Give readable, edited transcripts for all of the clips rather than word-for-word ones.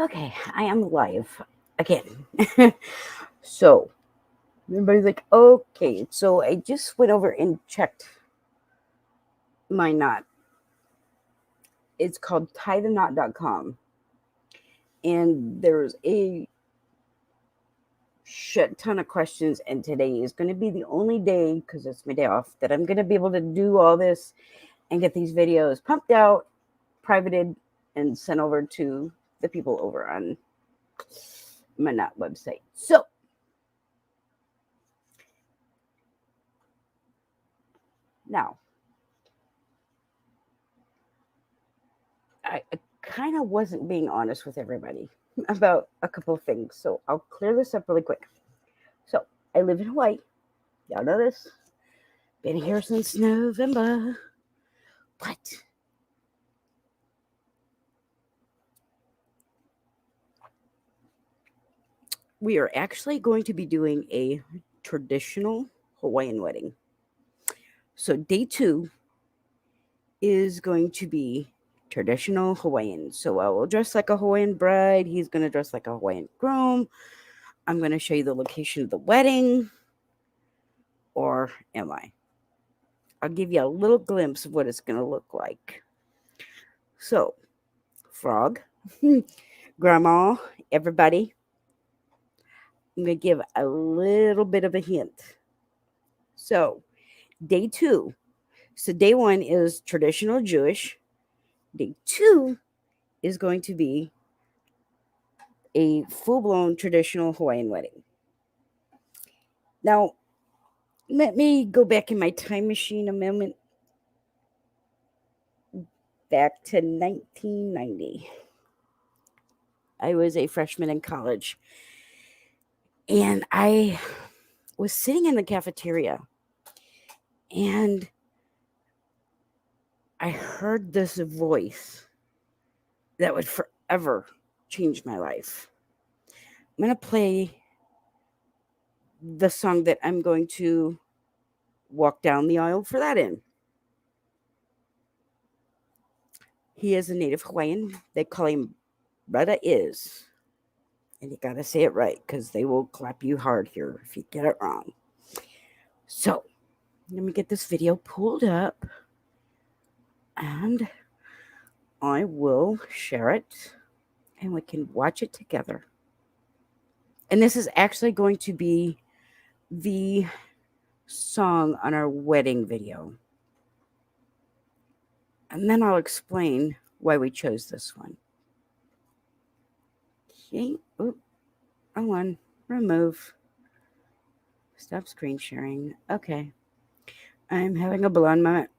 Okay, I am live again. So, everybody's like, okay. So, I just went over and checked my knot. It's called tietheknot.com. And there's a shit ton of questions. And today is going to be the only day, because it's my day off, that I'm going to be able to do all this and get these videos pumped out, privated, and sent over to the people over on my knot website. So, now, I kind of wasn't being honest with everybody about a couple of things. So I'll clear this up really quick. So I live in Hawaii. Y'all know this. Been here since November. But we are actually going to be doing a traditional Hawaiian wedding. So day 2 is going to be traditional Hawaiian. So I will dress like a Hawaiian bride. He's going to dress like a Hawaiian groom. I'm going to show you the location of the wedding. Or am I? I'll give you a little glimpse of what it's going to look like. So, Frog, Grandma, everybody, I'm going to give a little bit of a hint. So, day 2. So, day 1 is traditional Jewish. Day 2 is going to be a full-blown traditional Hawaiian wedding. Now, let me go back in my time machine a moment. Back to 1990. I was a freshman in college. And I was sitting in the cafeteria. And I heard this voice that would forever change my life. I'm going to play the song that I'm going to walk down the aisle for that in. He is a native Hawaiian. They call him Brother Is. And you got to say it right because they will clap you hard here if you get it wrong. So, let me get this video pulled up. And I will share it. And we can watch it together. And this is actually going to be the song on our wedding video. And then I'll explain why we chose this one. Okay. Oop. Wrong one. Remove. Stop screen sharing. Okay. I'm having a blown moment.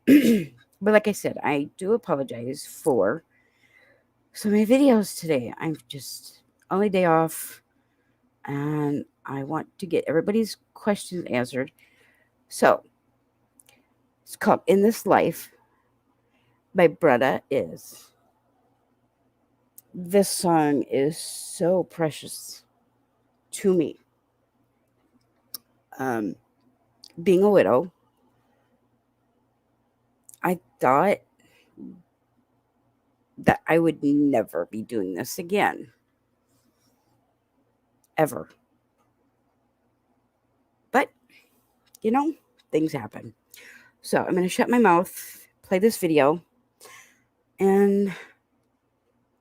But like I said, I do apologize for so many videos today. I'm just only day off. And I want to get everybody's questions answered. So, it's called In This Life by Brother Is. This song is so precious to me. Being a widow, I thought that I would never be doing this again. Ever. But, things happen. So I'm going to shut my mouth, play this video, and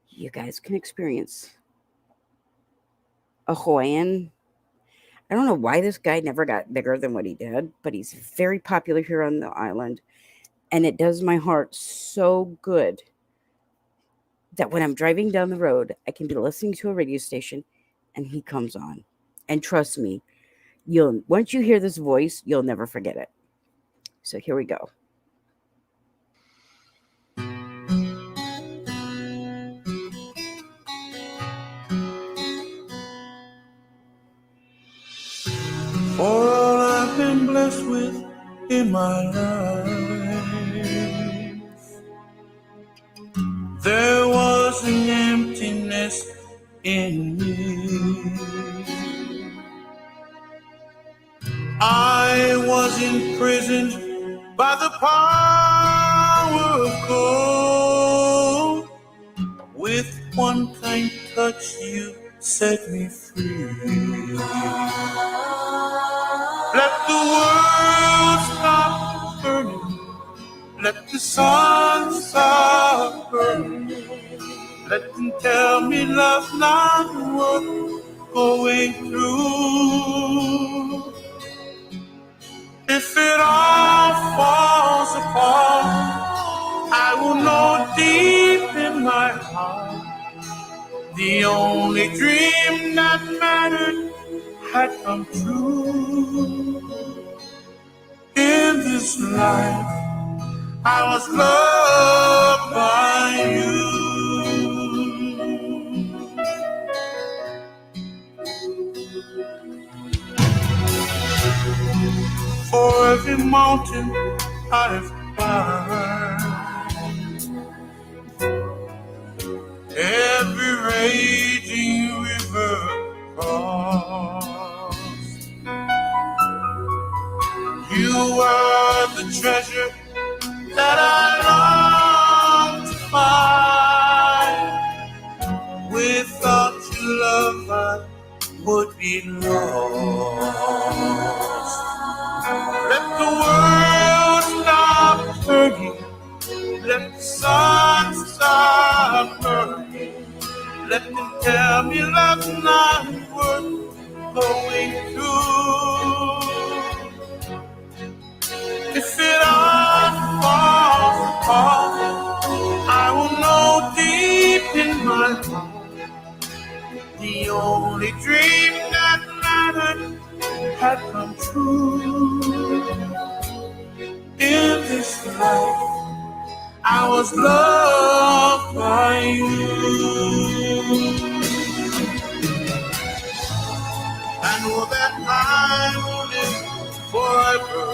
you guys can experience a Hawaiian. I don't know why this guy never got bigger than what he did, but he's very popular here on the island. And it does my heart so good that when I'm driving down the road, I can be listening to a radio station and he comes on. And trust me, once you hear this voice, you'll never forget it. So here we go. For all I've been blessed with in my life, there was an emptiness in me. I was imprisoned by the power of God with one thing touch you set me free. Let the world stop burning. Let the sun stop burning. Let them tell me love's not worth going through. If it all falls apart, I will know deep in my heart the only dream that mattered had come true. In this life, I was loved by you. For every mountain I've climbed, every raging river crossed, you were the treasure that I long to find. Without your love, I would be lost. Let the world stop turning. Let the sun stop burning. Let them tell me love's not worth going through. If it all falls apart, I will know deep in my heart the only dream that mattered had come true. In this life, I was loved by you. I know that I will live forever,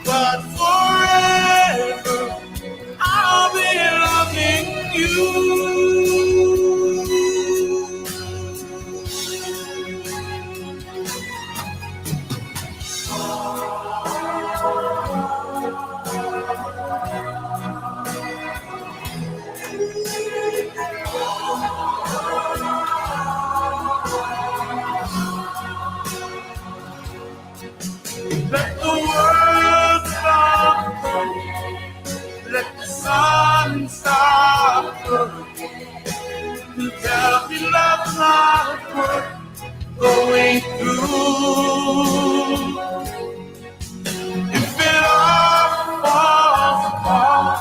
but forever I'll be loving you. Let the world stop burning. Let the sun stop burning. To tell me love's not worth going through. If it all falls apart,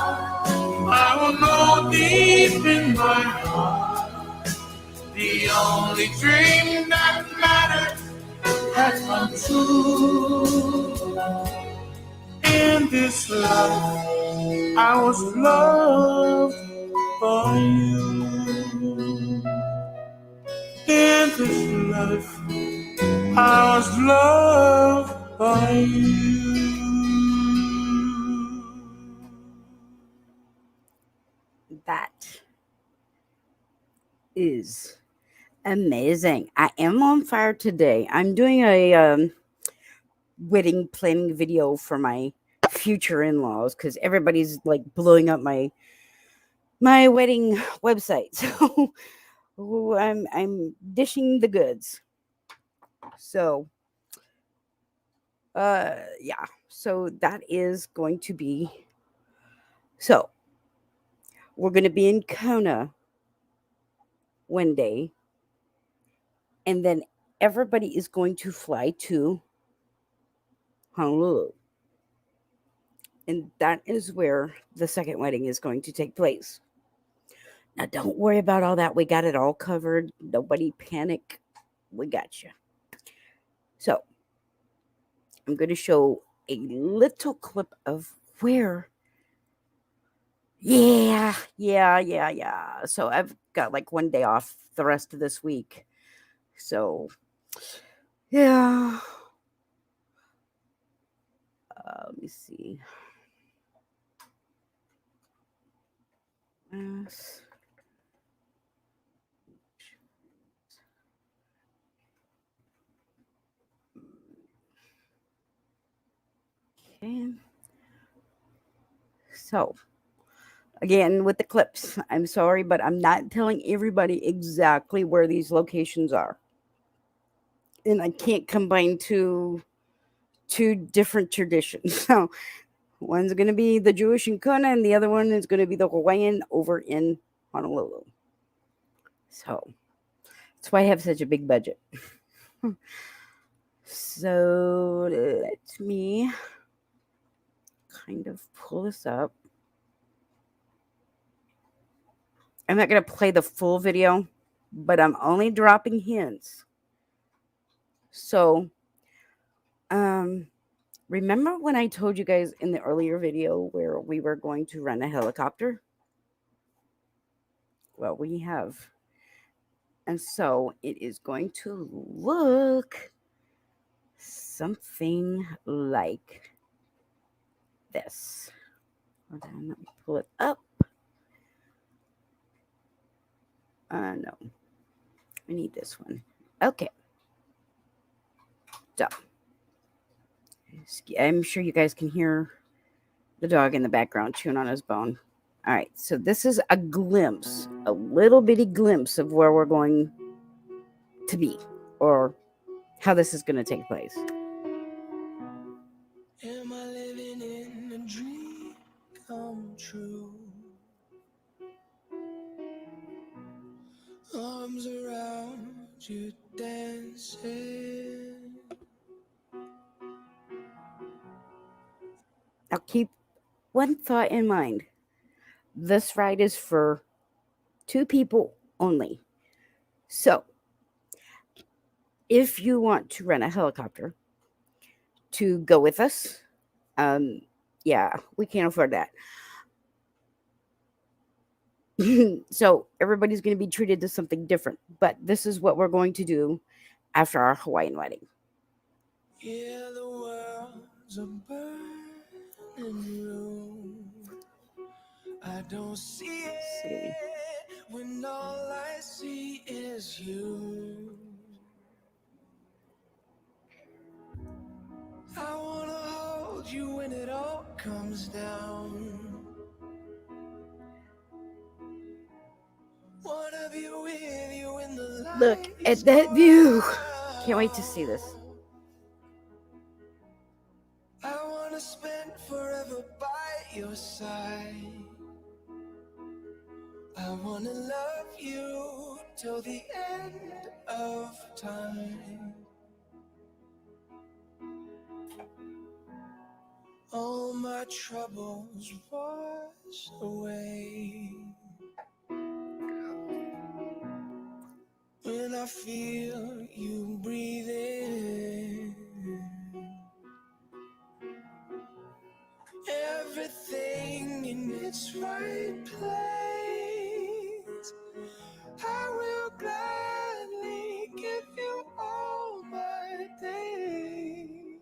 I will know deep in my heart the only dream that mattered has come true. In this life, I was loved by you. In this life, I was loved by you. That is amazing. I am on fire today. I'm doing a wedding planning video for my future in-laws because everybody's like blowing up my wedding website. So I'm dishing the goods. So yeah. So that is going to be, so we're going to be in Kona one day, and then everybody is going to fly to Honolulu. And that is where the second wedding is going to take place. Now, don't worry about all that. We got it all covered. Nobody panic. We got you. So, I'm going to show a little clip of where. Yeah. So, I've got like one day off the rest of this week. So, yeah. Let me see. Yes. Okay. So, Again, with the clips, I'm sorry, but I'm not telling everybody exactly where these locations are. And I can't combine two different traditions. So one's going to be the Jewish in Kona, and the other one is going to be the Hawaiian over in Honolulu. So that's why I have such a big budget. So let me kind of pull this up. I'm not going to play the full video, but I'm only dropping hints. So, remember when I told you guys in the earlier video where we were going to rent a helicopter? Well, we have. And so it is going to look something like this. Hold on, let me pull it up. No, I need this one. Okay. So, I'm sure you guys can hear the dog in the background chewing on his bone. All right, so this is a glimpse, a little bitty glimpse of where we're going to be or how this is going to take place. Am I living in a dream come true? Arms around you dancing. Now, keep one thought in mind. This ride is for 2 people only. So, if you want to rent a helicopter to go with us, yeah, we can't afford that. So, everybody's going to be treated to something different. But this is what we're going to do after our Hawaiian wedding. Yeah, the world's a burning room. I don't see it when all I see is you. I wanna hold you when it all comes down. Wanna be with you in the light. Look at that view. Can't wait to see this. I wanna spend forever by your side. I wanna love you till the end of time. All my troubles wash away when I feel you breathing. Everything in its right place. I will gladly give you all my days.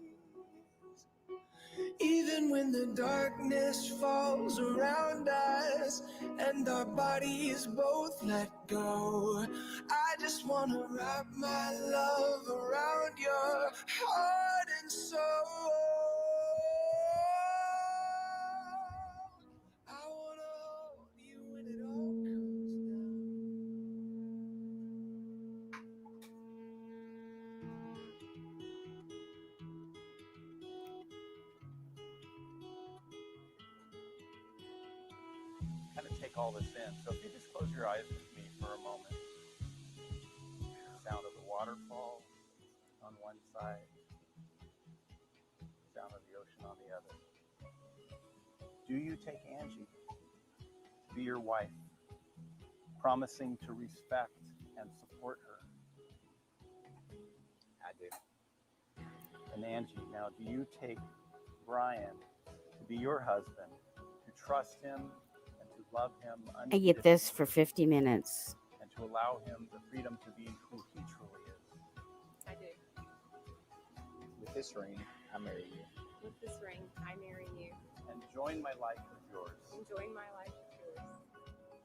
Even when the darkness falls around us and our bodies both let go, I just wanna wrap my love around your heart and soul. I wanna hold you when it all comes down. Kind of take all this in. So if you just close your eyes with me for a moment. Sound of the waterfall on one side, sound of the ocean on the other. Do you take Angie to be your wife, promising to respect and support her? I do. And Angie, now do you take Brian to be your husband, to trust him and to love him I get this for unconditionally 50 minutes. and to allow him the freedom to be who he truly is? I do. With this ring, I marry you. With this ring, I marry you. And join my life with yours. And join my life with yours.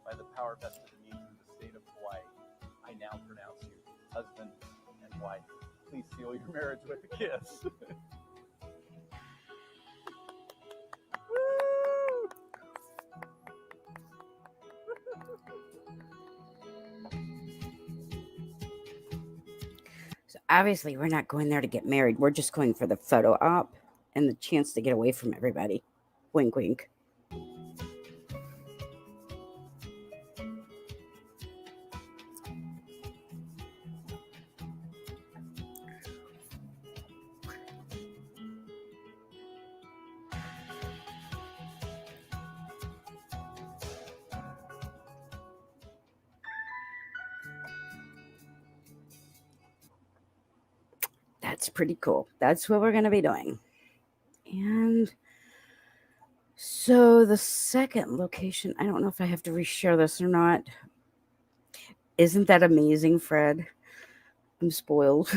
By the power vested in me through the state of Hawaii, I now pronounce you husband and wife. Please seal your marriage with a kiss. obviously we're not going there to get married. We're just going for the photo op and the chance to get away from everybody. Wink, wink. That's pretty cool. That's what we're going to be doing. And so the second location, I don't know if I have to reshare this or not. Isn't that amazing, Fred? I'm spoiled.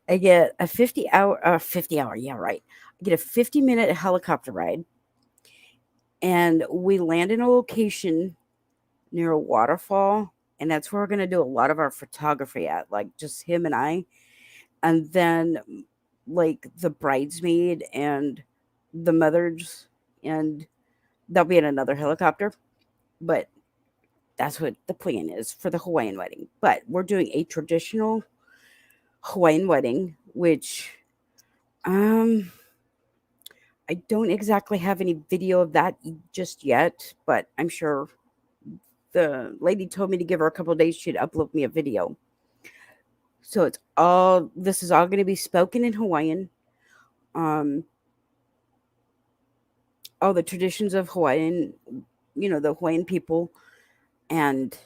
I get a 50 hour, yeah, right. I get a 50-minute helicopter ride, and we land in a location near a waterfall, and that's where we're going to do a lot of our photography at, like just him and I. And then, like, the bridesmaid and the mothers, and they'll be in another helicopter. But that's what the plan is for the Hawaiian wedding. But we're doing a traditional Hawaiian wedding, which um I don't exactly have any video of that just yet, but I'm sure the lady told me to give her a couple of days, she'd upload me a video. So this is all going to be spoken in Hawaiian. Um all the traditions of Hawaiian, the Hawaiian people, and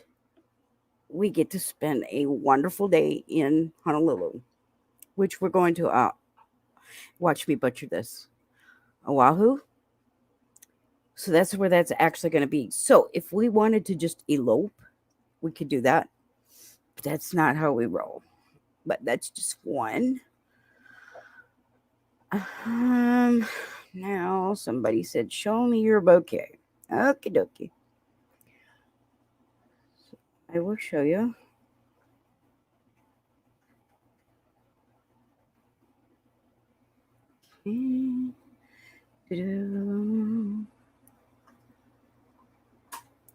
we get to spend a wonderful day in Honolulu, which we're going to watch me butcher this. Oahu. So that's where that's actually going to be. So if we wanted to just elope, we could do that. But that's not how we roll. But that's just one. Um, Now somebody said, "Show me your bouquet." Okie dokie. I will show you.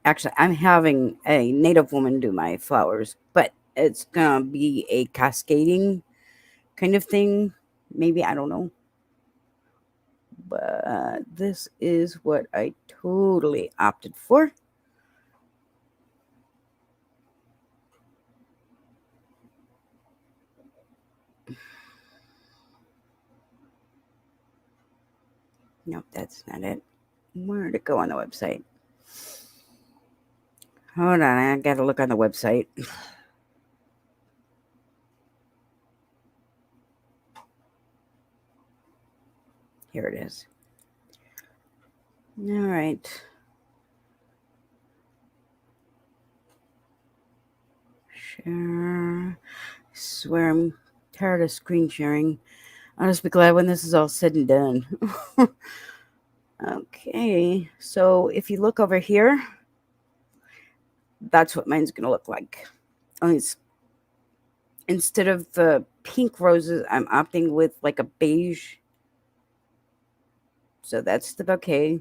Actually, I'm having a native woman do my flowers, but it's gonna be a cascading kind of thing. Maybe, I don't know. But this is what I totally opted for. Nope, that's not it. Where'd it go on the website? Hold on, I gotta look on the website. Here it is. All right. Share. I swear I'm tired of screen sharing. I'll just be glad when this is all said and done. Okay, so if you look over here, that's what mine's gonna look like. Only instead of the pink roses, I'm opting with like a beige. So that's the bouquet.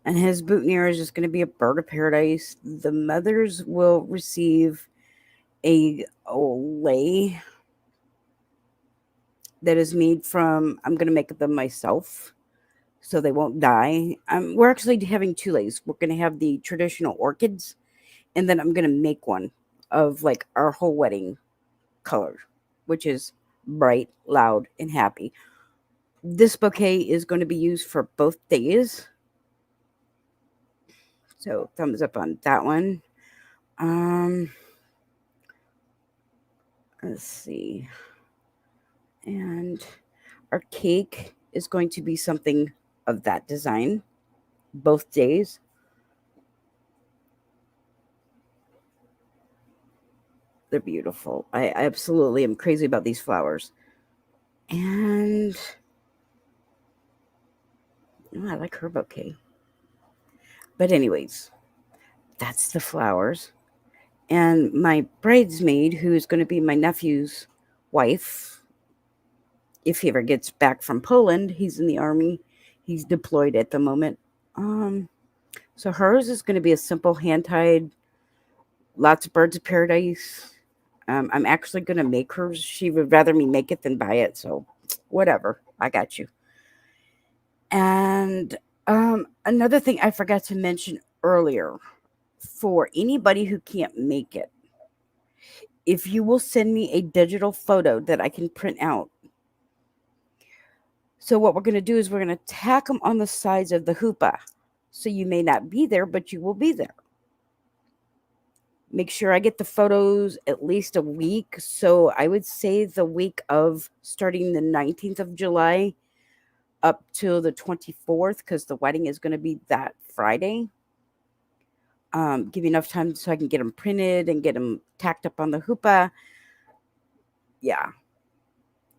And his boutonniere is just going to be a bird of paradise. The mothers will receive a lei that is made from, I'm going to make them myself so they won't die. We're actually having two leis. We're going to have the traditional orchids, and then I'm going to make one of like our whole wedding color, which is bright, loud, and happy. This bouquet is going to be used for both days. So thumbs up on that one. Let's see. And our cake is going to be something of that design both days. They're beautiful. I absolutely am crazy about these flowers. And I like her bouquet. But anyways, that's the flowers. And my bridesmaid, who is going to be my nephew's wife, if he ever gets back from Poland, he's in the army. He's deployed at the moment. So hers is going to be a simple hand-tied, lots of birds of paradise. I'm actually going to make hers. She would rather me make it than buy it. So, whatever. I got you. And another thing I forgot to mention earlier, for anybody who can't make it, if you will send me a digital photo that I can print out. So, what we're going to do is we're going to tack them on the sides of the hoopah. So, you may not be there, but you will be there. Make sure I get the photos at least a week. So, I would say the week of starting the 19th of July up till the 24th, because the wedding is going to be that Friday. Give you enough time so I can get them printed and get them tacked up on the hoopah. Yeah.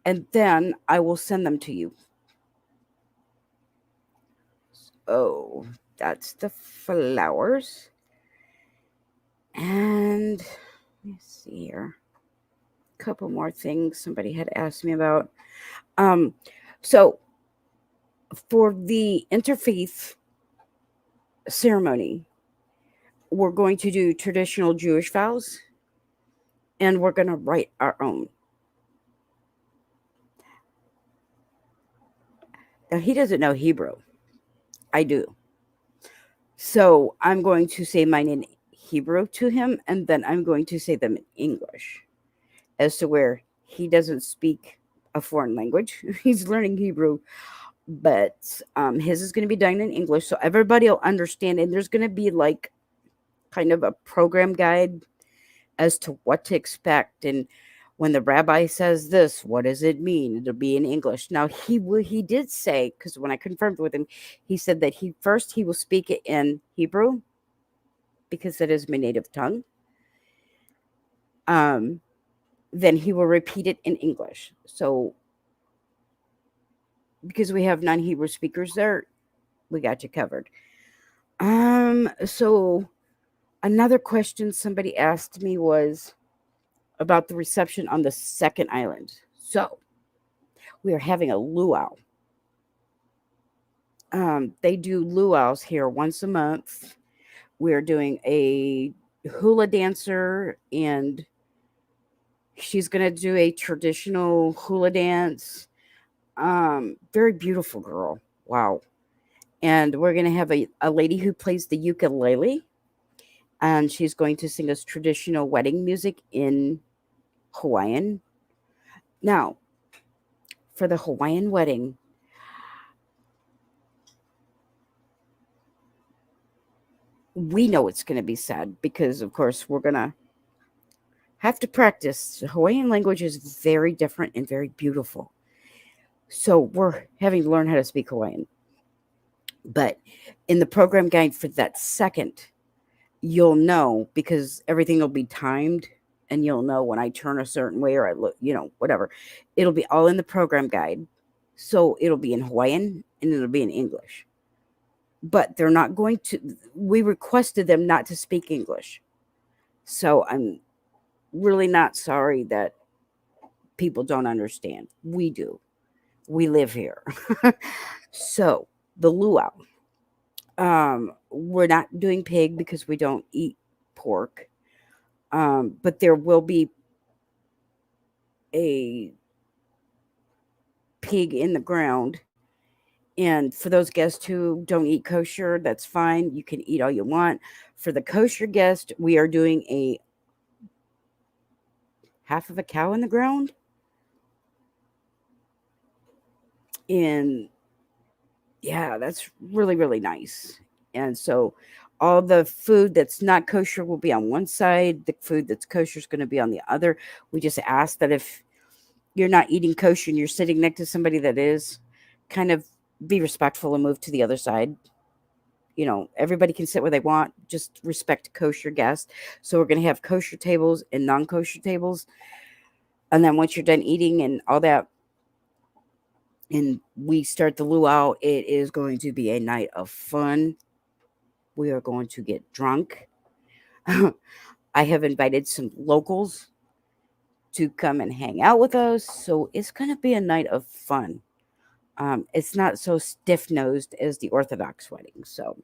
And then I will send them to you. Oh, that's the flowers. And let me see here. A couple more things somebody had asked me about. So for the interfaith ceremony, we're going to do traditional Jewish vows, and we're going to write our own. Now, he doesn't know Hebrew. I do. So I'm going to say mine in Hebrew to him, and then I'm going to say them in English, as to where he doesn't speak a foreign language. He's learning Hebrew, but his is going to be done in English, so everybody will understand. And there's going to be like kind of a program guide as to what to expect, and when the rabbi says this, what does it mean? It'll be in English. Now he did say, because when I confirmed with him, he said that he will speak it in Hebrew because that is my native tongue. Then he will repeat it in English. So because we have non-Hebrew speakers there, we got you covered. So another question somebody asked me was about the reception on the second island. So we are having a luau. They do luau's here once a month. We're doing a hula dancer, and she's going to do a traditional hula dance. Very beautiful girl. Wow. And we're going to have a lady who plays the ukulele, and she's going to sing us traditional wedding music in Hawaiian. Now, for the Hawaiian wedding, we know it's going to be sad because, of course, we're going to have to practice. The Hawaiian language is very different and very beautiful. So we're having to learn how to speak Hawaiian. But in the program guide for that second, you'll know, because everything will be timed, and you'll know when I turn a certain way or I look, whatever. It'll be all in the program guide. So it'll be in Hawaiian and it'll be in English. But they're not going to, we requested them not to speak English. So I'm really not sorry that people don't understand. We do. We live here. So the luau. We're not doing pig because we don't eat pork. But there will be a pig in the ground. And for those guests who don't eat kosher, that's fine. You can eat all you want. For the kosher guest, we are doing a half of a cow in the ground. And yeah, that's really, really nice. And so all the food that's not kosher will be on one side. The food that's kosher is going to be on the other. We just ask that if you're not eating kosher and you're sitting next to somebody that is, kind of be respectful and move to the other side. Everybody can sit where they want. Just respect kosher guests. So we're going to have kosher tables and non-kosher tables. And then once you're done eating and all that, and we start the luau, it is going to be a night of fun. We are going to get drunk. I have invited some locals to come and hang out with us. So it's going to be a night of fun. It's not so stiff-nosed as the Orthodox wedding. So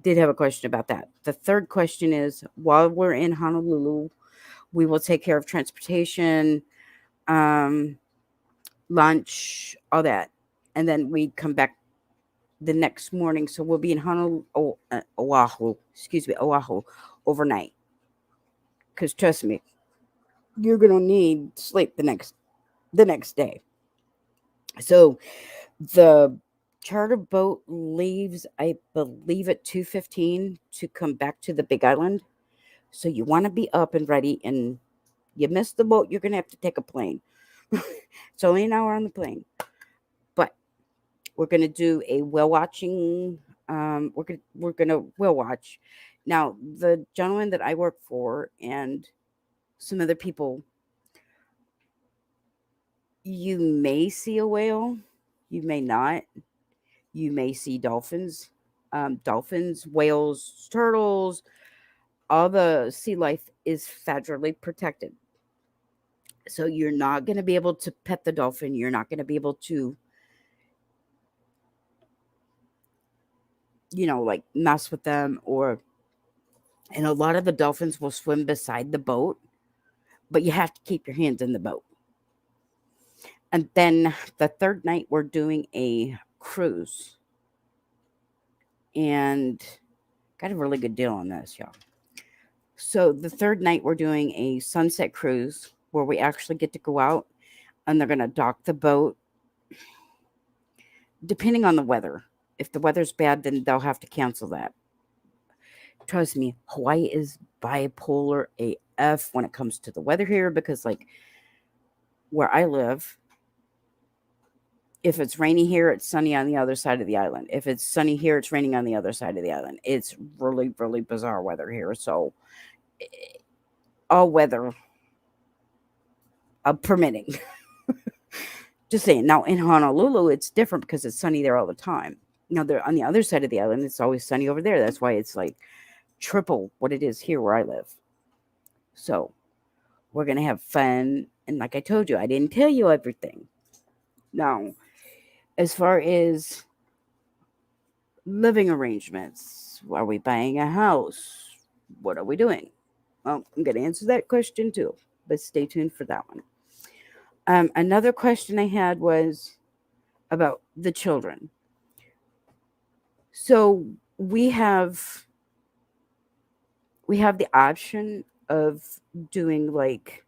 did have a question about that. The third question is, while we're in Honolulu, We will take care of transportation, um, lunch, all that. And then we come back the next morning. So we'll be in Oahu, Oahu overnight. Because trust me, you're gonna need sleep the next day. So the charter boat leaves, I believe, at 2:15 to come back to the Big Island. So you want to be up and ready. And you miss the boat, you're gonna have to take a plane. It's only an hour on the plane, but we're gonna do a whale watching. We're gonna whale watch. Now the gentleman that I work for and some other people, you may see a whale, you may not. You may see dolphins, whales, turtles. All the sea life is federally protected. So you're not going to be able to pet the dolphin. You're not going to be able to, like mess with them and a lot of the dolphins will swim beside the boat, but you have to keep your hands in the boat. And then the third night, we're doing a cruise. And got a really good deal on this, y'all. So the third night, we're doing a sunset cruise where we actually get to go out and they're going to dock the boat depending on the weather. If the weather's bad, then they'll have to cancel that. Trust me, Hawaii is bipolar AF when it comes to the weather here because, like, where I live, if it's rainy here, it's sunny on the other side of the island. If it's sunny here, it's raining on the other side of the island. It's really, really bizarre weather here. So, all weather permitting. Just saying. Now, in Honolulu, it's different because it's sunny there all the time. Now, they're on the other side of the island. It's always sunny over there. That's why it's like triple what it is here where I live. So, we're going to have fun. And like I told you, I didn't tell you everything. Now, as far as living arrangements, are we buying a house? What are we doing? Well, I'm going to answer that question too, but stay tuned for that one. Another question I had was about the children. So we have the option of doing like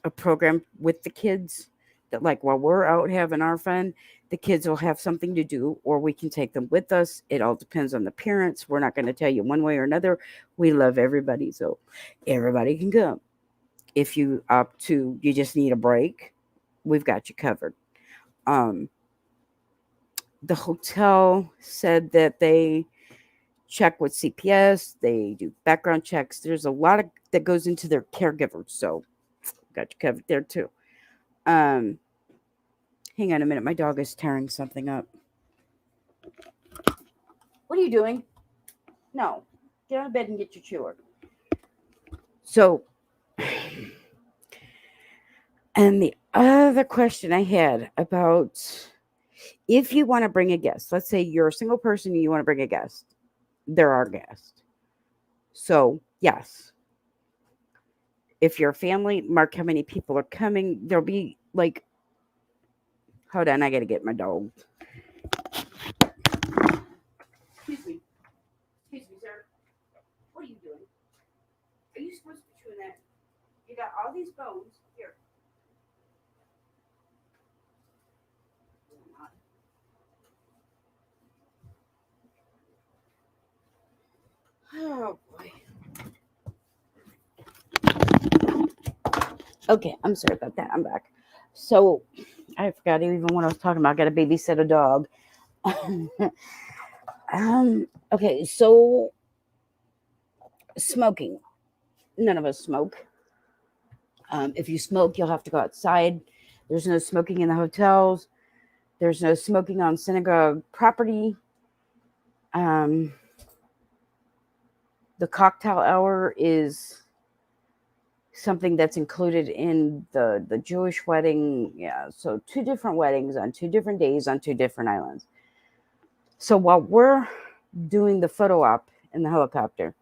a program with the kids that, like, while we're out having our fun, the kids will have something to do, or we can take them with us. It all depends on the parents. We're not going to tell you one way or another. We love everybody, so everybody can come. If you opt to, you just need a break, we've got you covered. The hotel said that they check with CPS, they do background checks. There's a lot of that goes into their caregivers, so got you covered there too. Hang on a minute, my dog is tearing something up. What are you doing? No, get out of bed and get your chewer. So, and the other question I had about if you want to bring a guest, let's say you're a single person and you want to bring a guest, they're our guest. So, yes. If you're a family, mark how many people are coming. There'll be like, hold on, I got to get my dog. Excuse me, sir. What are you doing? Are you supposed to be chewing that? You got all these bones here. Oh boy. Okay, I'm sorry about that. I'm back. So I forgot even what I was talking about. I got to babysit a dog. Okay, so smoking. None of us smoke. If you smoke, you'll have to go outside. There's no smoking in the hotels. There's no smoking on synagogue property. The cocktail hour is something that's included in the Jewish wedding. Yeah, so 2 different weddings on 2 different days on 2 different islands. So while we're doing the photo op in the helicopter,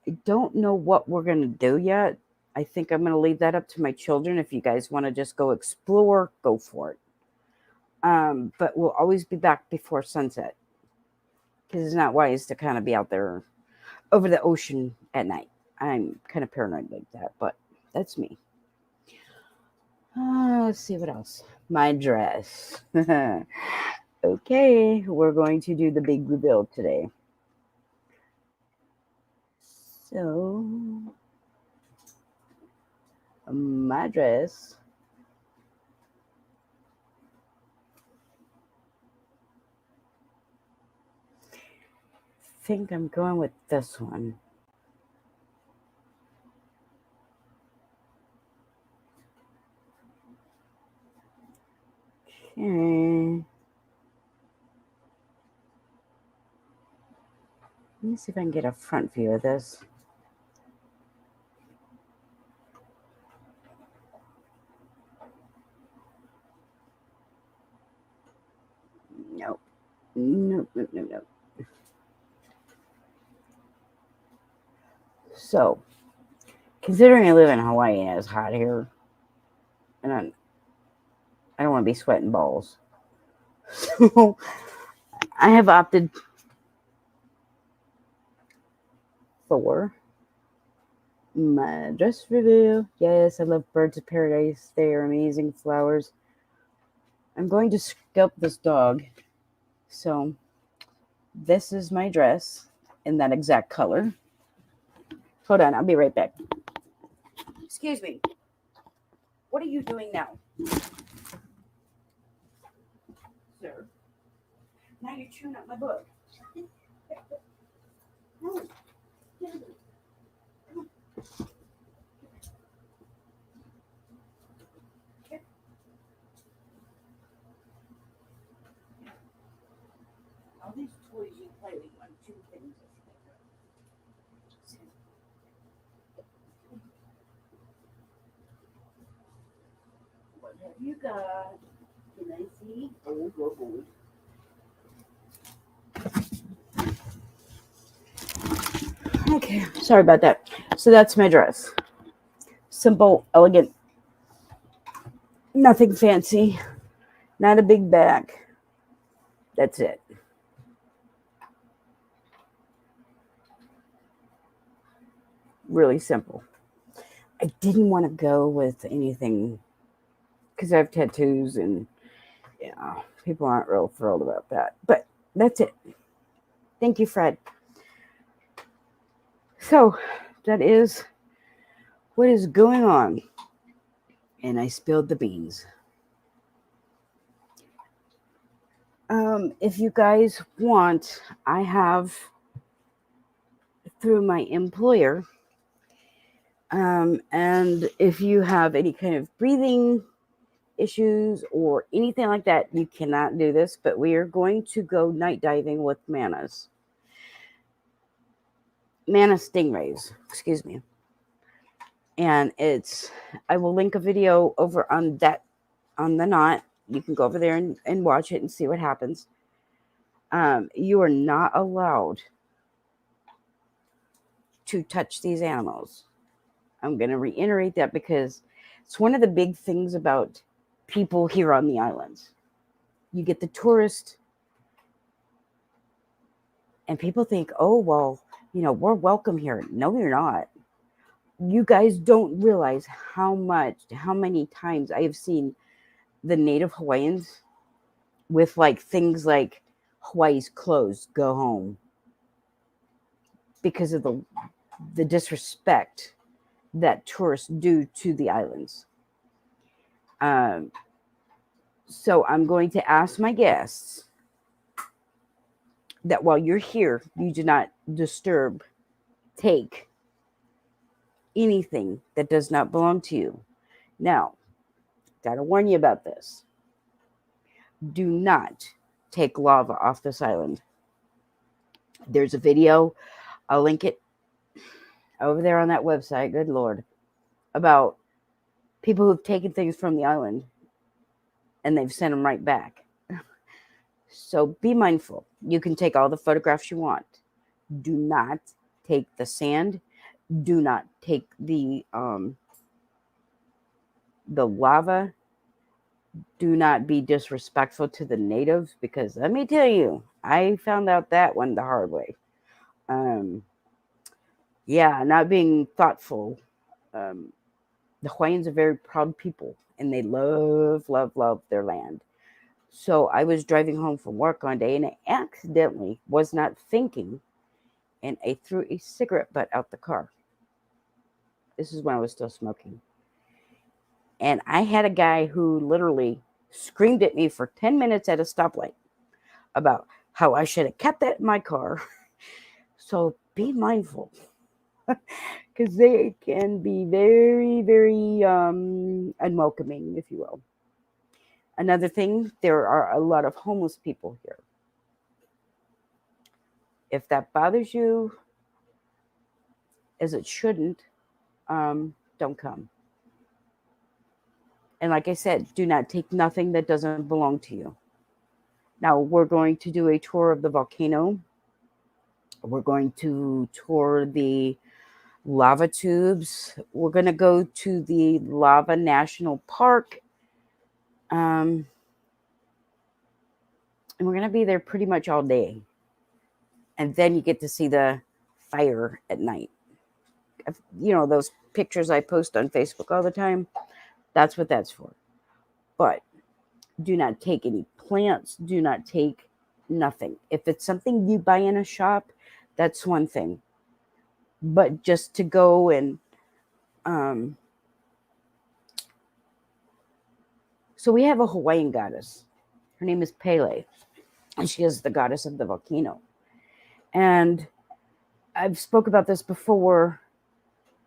I don't know what we're going to do yet. I think I'm going to leave that up to my children. If you guys want to just go explore, go for it. But we'll always be back before sunset because it's not wise to kind of be out there over the ocean at night. I'm kind of paranoid like that, but that's me. Let's see what else. My dress. Okay, we're going to do the big reveal today. So, my dress. I think I'm going with this one. Okay. Let me see if I can get a front view of this. Nope. Nope, nope, nope, nope. So, considering I live in Hawaii and it's hot here, and I don't want to be sweating balls. So, I have opted for my dress review. Yes, I love birds of paradise. They are amazing flowers. I'm going to scalp this dog. So, this is my dress in that exact color. Hold on, I'll be right back. Excuse me. What are you doing now? Sir. Now you're chewing up my book. No. All these toys you play with on two things. What have you got? Can I see? Oh, go forward. Okay, sorry about that. So that's my dress. Simple, elegant, nothing fancy, not a big back. That's it. Really simple. I didn't want to go with anything because I have tattoos and yeah, people aren't real thrilled about that. But that's it. Thank you, Fred. So that is what is going on. And I spilled the beans. If you guys want, I have through my employer. And if you have any kind of breathing issues or anything like that, you cannot do this. But we are going to go night diving with mana stingrays. Excuse me. And I will link a video over on the knot. You can go over there and watch it and see what happens. You are not allowed to touch these animals. I'm going to reiterate that because it's one of the big things about people here on the islands. You get the tourist, and people think, oh, well, we're welcome here. No, you're not. You guys don't realize how many times I have seen the native Hawaiians with things like Hawaii's closed, go home, because of the disrespect that tourists do to the islands. So I'm going to ask my guests that while you're here, you do not take anything that does not belong to you. Now, gotta warn you about this. Do not take lava off this island. There's a video, I'll link it over there on that website, good Lord, about people who've taken things from the island and they've sent them right back. So be mindful. You can take all the photographs you want. Do not take the sand. Do not take the lava. Do not be disrespectful to the natives, because let me tell you, I found out that one the hard way. Um, yeah, not being thoughtful. Um, the Hawaiians are very proud people, and they love, love, love their land. So I was driving home from work one day, and I accidentally was not thinking, and I threw a cigarette butt out the car. This is when I was still smoking. And I had a guy who literally screamed at me for 10 minutes at a stoplight about how I should have kept that in my car. So be mindful, because they can be very, very unwelcoming, if you will. Another thing, there are a lot of homeless people here. If that bothers you, as it shouldn't, don't come. And like I said, do not take nothing that doesn't belong to you. Now, we're going to do a tour of the volcano. We're going to tour the lava tubes. We're going to go to the Lava National Park. Um, and we're going to be there pretty much all day. And then you get to see the fire at night. You know, those pictures I post on Facebook all the time? That's what that's for. But do not take any plants. Do not take nothing. If it's something you buy in a shop, that's one thing. But just to go and so we have a Hawaiian goddess. Her name is Pele, and she is the goddess of the volcano. And I've spoke about this before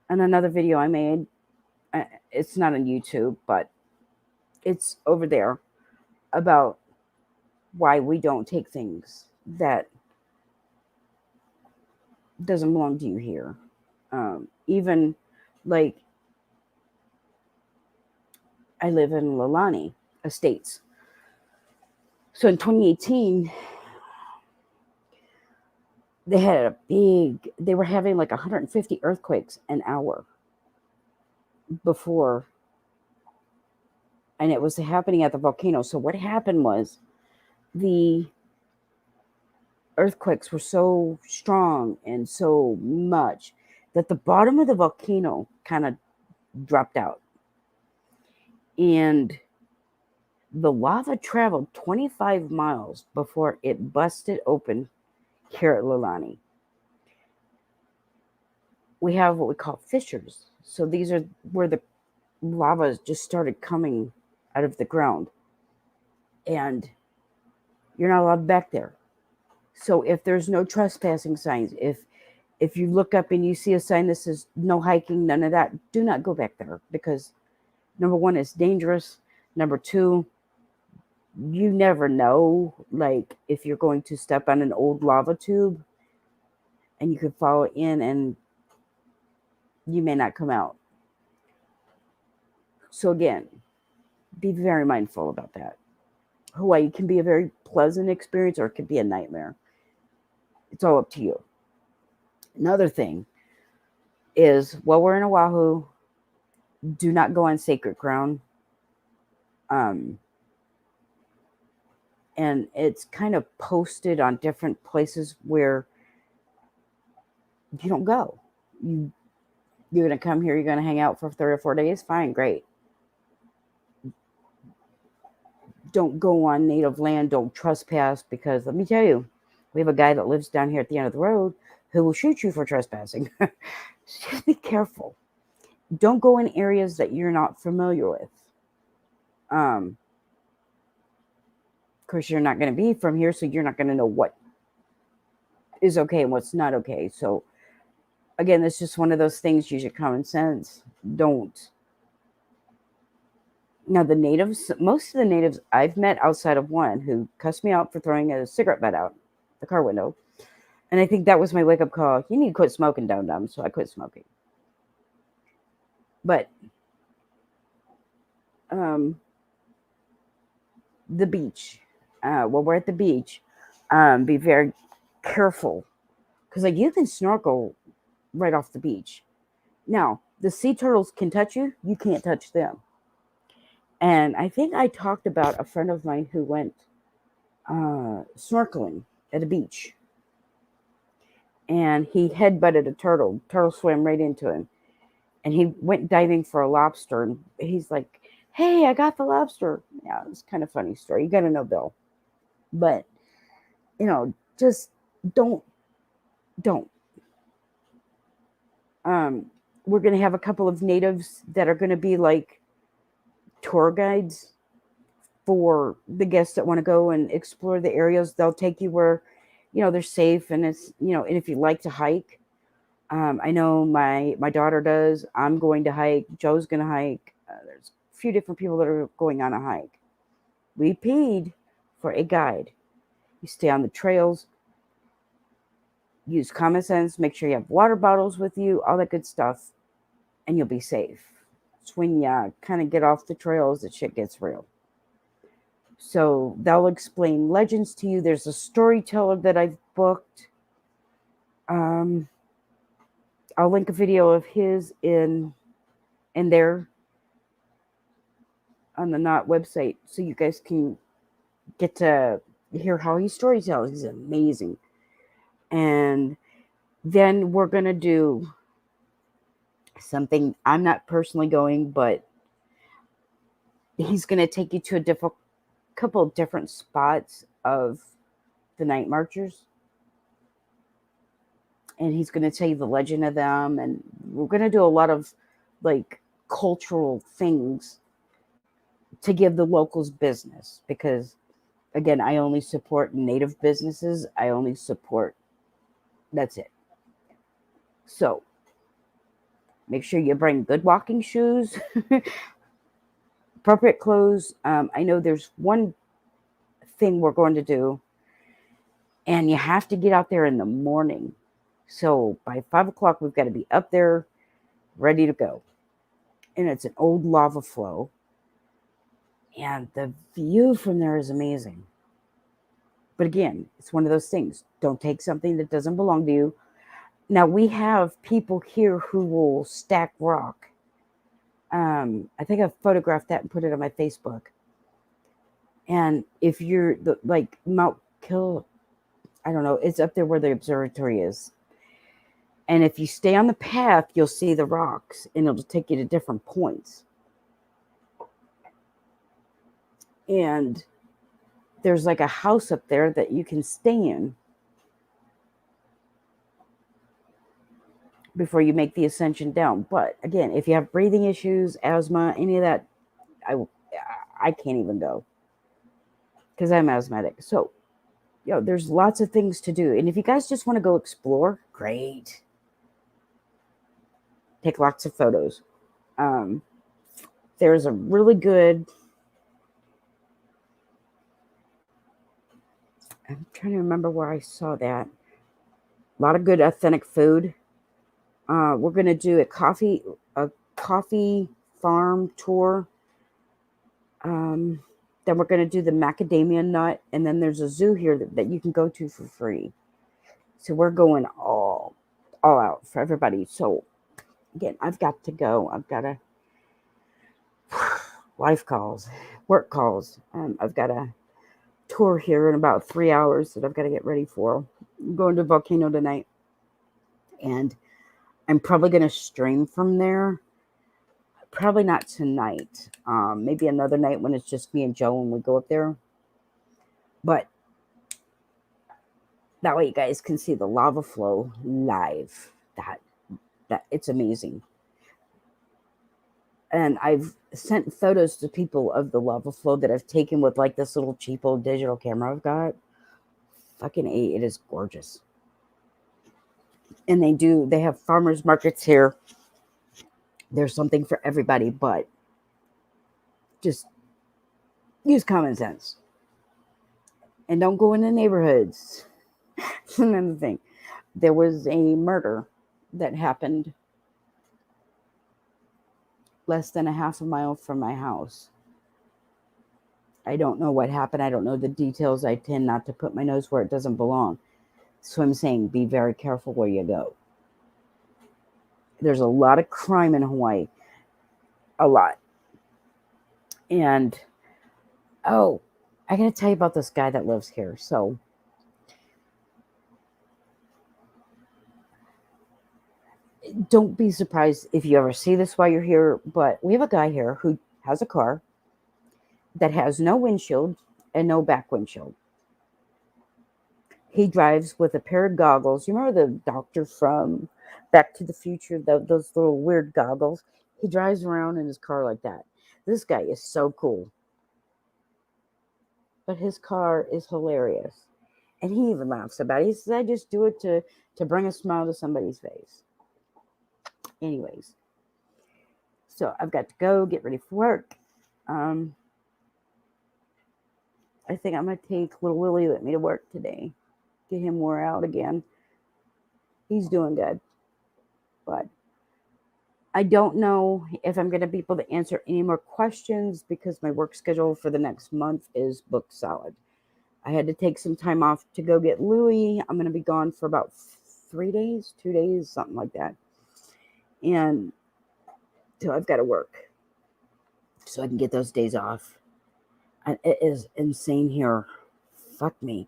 in another video I made. It's not on YouTube, but it's over there, about why we don't take things that doesn't belong to you here. Even like, I live in Lalani Estates. So in 2018, they were having like 150 earthquakes an hour before, and it was happening at the volcano. So what happened was, the earthquakes were so strong and so much that the bottom of the volcano kind of dropped out, and the lava traveled 25 miles before it busted open here at Lalani. We have what we call fissures. So these are where the lava just started coming out of the ground, and you're not allowed back there. So if there's no trespassing signs, if you look up and you see a sign that says no hiking, none of that, do not go back there, because number one, it's dangerous. Number two, you never know, like, if you're going to step on an old lava tube and you could fall in and you may not come out. So again, be very mindful about that. Hawaii can be a very pleasant experience, or it could be a nightmare. It's all up to you. Another thing is, while we're in Oahu, do not go on sacred ground. And it's kind of posted on different places where you don't go. You're going to come here, you're going to hang out for 3 or 4 days, fine, great. Don't go on native land, don't trespass, because let me tell you, we have a guy that lives down here at the end of the road who will shoot you for trespassing. Just be careful. Don't go in areas that you're not familiar with. Of course, you're not going to be from here, so you're not going to know what is okay and what's not okay. So again, it's just one of those things. Use your common sense. Don't. Now, the natives, most of the natives I've met, outside of one who cussed me out for throwing a cigarette butt out the car window, and I think that was my wake-up call. You need to quit smoking, dum-dum. So I quit smoking. But the beach, while we're at the beach, be very careful, because like, you can snorkel right off the beach. Now, the sea turtles can touch you, you can't touch them. And I think I talked about a friend of mine who went snorkeling at a beach, and he headbutted a turtle. Turtle swam right into him, and he went diving for a lobster, and he's like, "Hey, I got the lobster." Yeah, it's kind of funny story. You got to know Bill, but just don't don't. Um, we're gonna have a couple of natives that are gonna be like tour guides for the guests that want to go and explore the areas. They'll take you where they're safe, and it's and if you like to hike. I know my daughter does. I'm going to hike. Joe's going to hike. There's a few different people that are going on a hike. We paid for a guide. You stay on the trails. Use common sense. Make sure you have water bottles with you. All that good stuff, and you'll be safe. It's when you kind of get off the trails that shit gets real. So they'll explain legends to you. There's a storyteller that I've booked. I'll link a video of his in there on the Knot website, so you guys can get to hear how he storytells. He's amazing. And then we're gonna do something. I'm not personally going, but he's gonna take you to a couple of different spots of the night marchers, and he's gonna tell you the legend of them. And we're gonna do a lot of like cultural things to give the locals business, because again, I only support native businesses. I only support, that's it. So make sure you bring good walking shoes, appropriate clothes. I know there's one thing we're going to do, and you have to get out there in the morning. So by 5 o'clock, we've got to be up there ready to go. And it's an old lava flow. And the view from there is amazing. But again, it's one of those things. Don't take something that doesn't belong to you. Now, we have people here who will stack rock. I think I've photographed that and put it on my Facebook. And if you're like Mount Kill, I don't know, it's up there where the observatory is. And if you stay on the path, you'll see the rocks, and it'll take you to different points. And there's like a house up there that you can stay in before you make the ascension down. But again, if you have breathing issues, asthma, any of that, I can't even go because I'm asthmatic. So, there's lots of things to do. And if you guys just want to go explore, great. Take lots of photos. There's a really good, I'm trying to remember where I saw that. A lot of good authentic food. We're going to do a coffee farm tour. Then we're going to do the macadamia nut, and then there's a zoo here that you can go to for free. So we're going all out for everybody. So again, I've got to go. I've got to life calls, work calls. I've got a tour here in about 3 hours that I've got to get ready for. I'm going to Volcano tonight, and I'm probably going to stream from there. Probably not tonight. Maybe another night when it's just me and Joe when we go up there. But that way you guys can see the lava flow live. That it's amazing. And I've sent photos to people of the lava flow that I've taken with like this little cheapo digital camera I've got. Fucking A, it is gorgeous. And they have farmers markets here. There's something for everybody, but just use common sense. And don't go in the neighborhoods. That's another thing. There was a murder that happened less than a half a mile from my house. I don't know what happened. I don't know the details. I tend not to put my nose where it doesn't belong. So I'm saying be very careful where you go. There's a lot of crime in Hawaii. A lot. And, oh, I got to tell you about this guy that lives here. So, don't be surprised if you ever see this while you're here. But we have a guy here who has a car that has no windshield and no back windshield. He drives with a pair of goggles. You remember the doctor from Back to the Future, those little weird goggles? He drives around in his car like that. This guy is so cool. But his car is hilarious. And he even laughs about it. He says, I just do it to bring a smile to somebody's face. Anyways, so I've got to go get ready for work. I think I'm going to take little Willie with me to work today. Get him wore out again. He's doing good. But I don't know if I'm going to be able to answer any more questions because my work schedule for the next month is booked solid. I had to take some time off to go get Louie. I'm going to be gone for about 3 days, 2 days, something like that. And so I've got to work so I can get those days off. And it is insane here. Fuck me.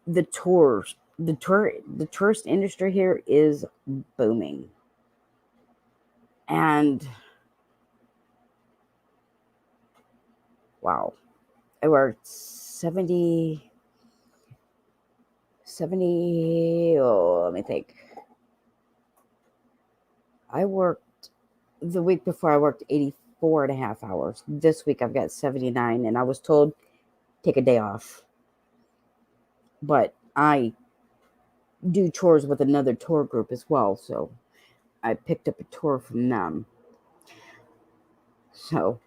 The tourist industry here is booming. And wow. I worked 70, let me think. I worked, the week before I worked 84 and a half hours. This week I've got 79 and I was told take a day off. But I do tours with another tour group as well, so I picked up a tour from them. So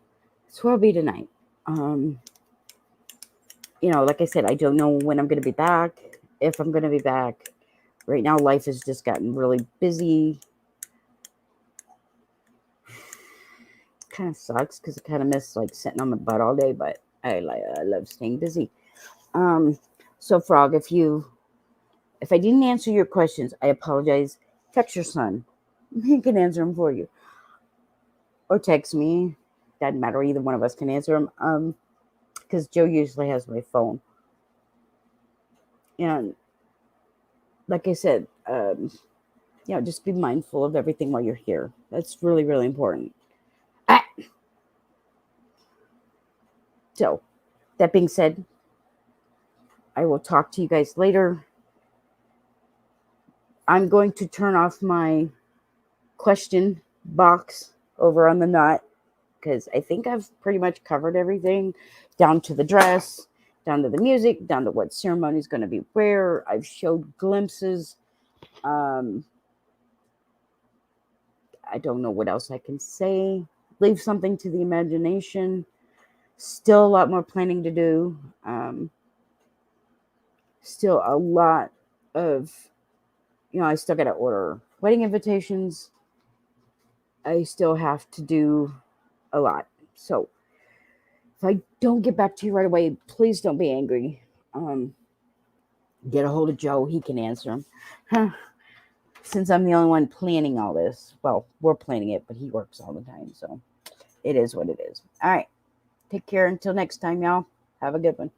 that's where I'll be tonight. Like I said, I don't know when I'm going to be back, if I'm going to be back. Right now, life has just gotten really busy. Kind of sucks because I kind of miss like sitting on my butt all day, but I love staying busy. So Frog, if I didn't answer your questions, I apologize. Text your son. He can answer them for you. Or text me. Doesn't matter. Either one of us can answer them. Because Joe usually has my phone. And like I said, just be mindful of everything while you're here. That's really, really important. So, that being said, I will talk to you guys later. I'm going to turn off my question box over on the knot because I think I've pretty much covered everything down to the dress, down to the music, down to what ceremony is going to be where. I've showed glimpses. I don't know what else I can say. Leave something to the imagination. Still a lot more planning to do. Still a lot of, I still got to order wedding invitations. I still have to do a lot. So if I don't get back to you right away, please don't be angry. Get a hold of Joe. He can answer them. Since I'm the only one planning all this. Well, we're planning it, but he works all the time. So it is what it is. All right. Take care until next time, y'all. Have a good one.